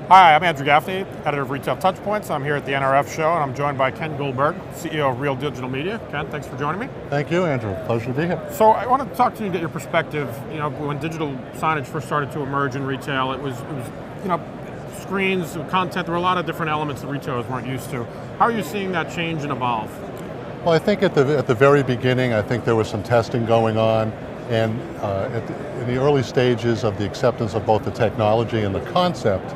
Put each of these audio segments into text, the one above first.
Hi, I'm Andrew Gaffney, editor of Retail TouchPoints. I'm here at the NRF show, and I'm joined by Ken Goldberg, CEO of Real Digital Media. Ken, thanks for joining me. Thank you, Andrew. Pleasure to be here. So I want to talk to you and get your perspective. You know, when digital signage first started to emerge in retail, it was screens, content. There were a lot of different elements that retailers weren't used to. How are you seeing that change and evolve? Well, I think at the very beginning, I think there was some testing going on, and in the early stages of the acceptance of both the technology and the concept,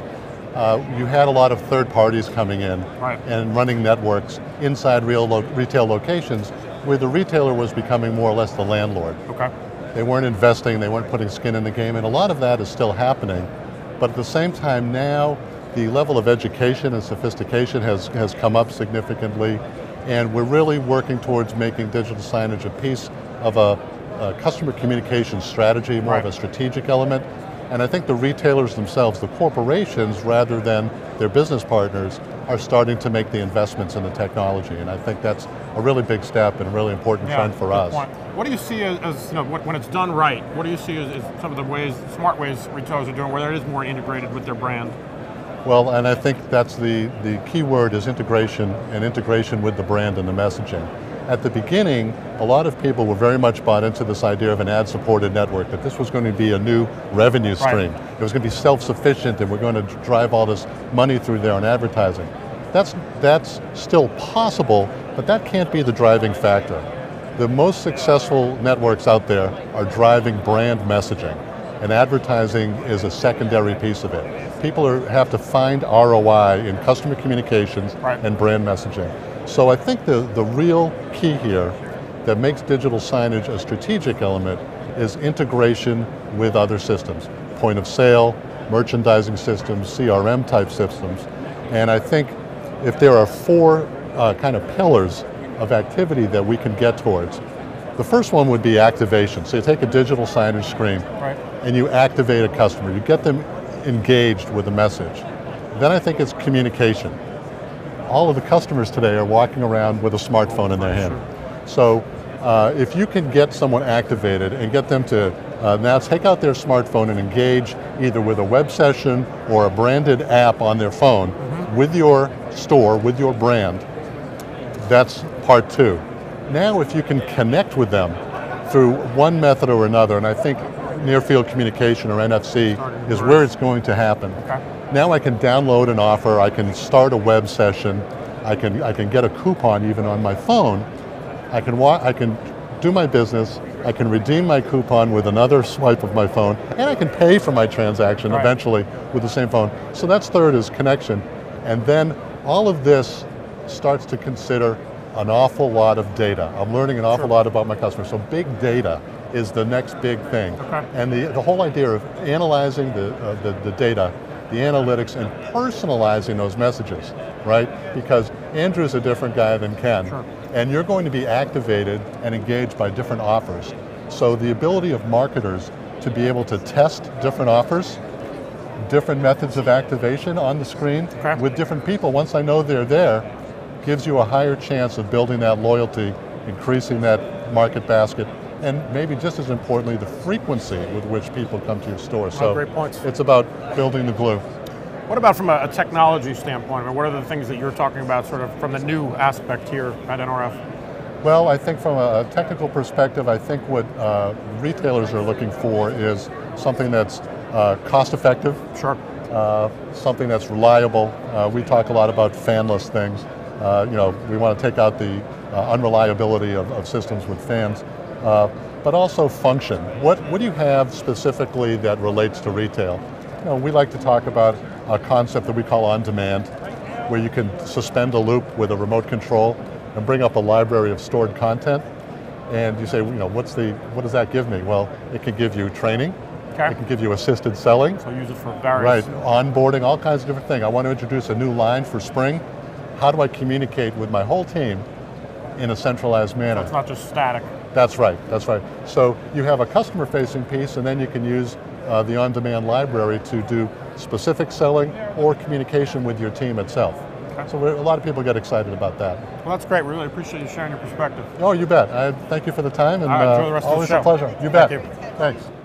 you had a lot of third parties coming in and running networks inside retail locations where the retailer was becoming more or less the landlord. Okay. They weren't investing, they weren't putting skin in the game, and a lot of that is still happening. But at the same time now, the level of education and sophistication has come up significantly, and we're really working towards making digital signage a piece of a customer communication strategy, more of a strategic element. And I think the retailers themselves, the corporations, rather than their business partners, are starting to make the investments in the technology. And I think that's a really big step and a really important trend for us. Point. What do you see as when it's done right, what do you see as some of the smart ways retailers are doing where it is more integrated with their brand? Well, and I think that's the key word is integration, and integration with the brand and the messaging. At the beginning, a lot of people were very much bought into this idea of an ad-supported network, that this was going to be a new revenue stream. It was going to be self-sufficient, and we're going to drive all this money through there on advertising. That's still possible, but that can't be the driving factor. The most successful networks out there are driving brand messaging, and advertising is a secondary piece of it. People have to find ROI in customer communications and brand messaging. So I think the real key here that makes digital signage a strategic element is integration with other systems. Point of sale, merchandising systems, CRM type systems. And I think if there are four kind of pillars of activity that we can get towards, the first one would be activation. So you take a digital signage screen and you activate a customer. You get them engaged with a message. Then I think it's communication. All of the customers today are walking around with a smartphone in their hand. So if you can get someone activated and get them to now take out their smartphone and engage either with a web session or a branded app on their phone with your store, with your brand, that's part two. Now if you can connect with them through one method or another, and I think near field communication or NFC is where it's going to happen. Now I can download an offer, I can start a web session, I can get a coupon even on my phone, I can do my business, I can redeem my coupon with another swipe of my phone, and I can pay for my transaction eventually with the same phone. So that's third is connection. And then all of this starts to consider an awful lot of data. I'm learning an awful lot about my customers. So big data is the next big thing. And the whole idea of analyzing the data, the analytics, and personalizing those messages, right? Because Andrew's a different guy than Ken, and you're going to be activated and engaged by different offers. So the ability of marketers to be able to test different offers, different methods of activation on the screen with different people, once I know they're there, gives you a higher chance of building that loyalty, increasing that market basket, and maybe just as importantly, the frequency with which people come to your store. So great points. It's about building the glue. What about from a technology standpoint? I mean, what are the things that you're talking about sort of from the new aspect here at NRF? Well, I think from a technical perspective, I think what retailers are looking for is something that's cost effective. Something that's reliable. We talk a lot about fanless things. We want to take out the unreliability of systems with fans. But also function. What do you have specifically that relates to retail? We like to talk about a concept that we call on-demand, where you can suspend a loop with a remote control and bring up a library of stored content. And you say, what does that give me? Well, it can give you training. It can give you assisted selling. So use it for various. Onboarding, all kinds of different things. I want to introduce a new line for spring. How do I communicate with my whole team in a centralized manner? So it's not just static. That's right. So you have a customer-facing piece, and then you can use the on-demand library to do specific selling or communication with your team itself. So a lot of people get excited about that. Well, that's great. We really appreciate you sharing your perspective. Oh, you bet. Thank you for the time, and enjoy the rest always of the show. a pleasure. You bet. Thank you. Thanks.